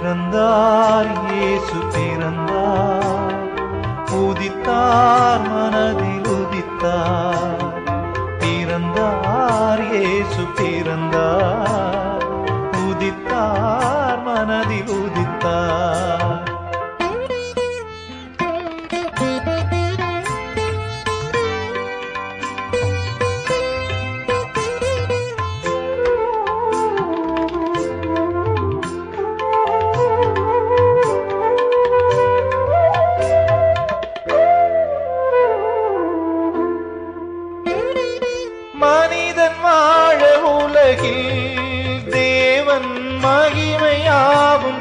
பிறந்தார் இயேசு பிறந்தார், உதித்தார் மனதில் உதித்தார். பிறந்தார் இயேசு பிறந்தார், உதித்தார் மனதில் உதித்தார். மனிதன் வாழ உலகில் தேவன் மகிமையாவும்